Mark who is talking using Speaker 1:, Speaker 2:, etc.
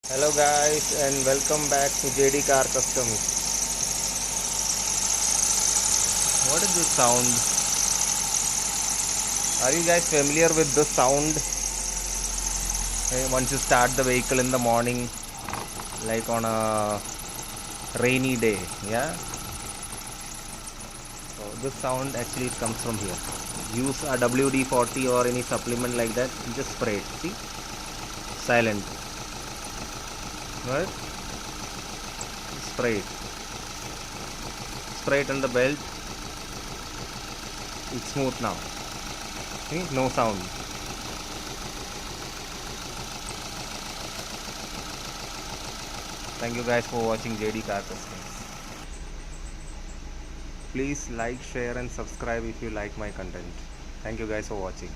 Speaker 1: Hello guys and welcome back to JD Car Customs. What is this sound? Are you guys familiar with this sound? Once you start the vehicle in the morning, like on a rainy day, yeah? So this sound actually comes from here. Use a WD-40 or any supplement like that, just spray it. See? Silent. Right? Spray it. Spray it on the belt. It's smooth now. See? No sound. Thank you guys for watching JD Car Customs. Please like, share and subscribe if you like my content. Thank you guys for watching.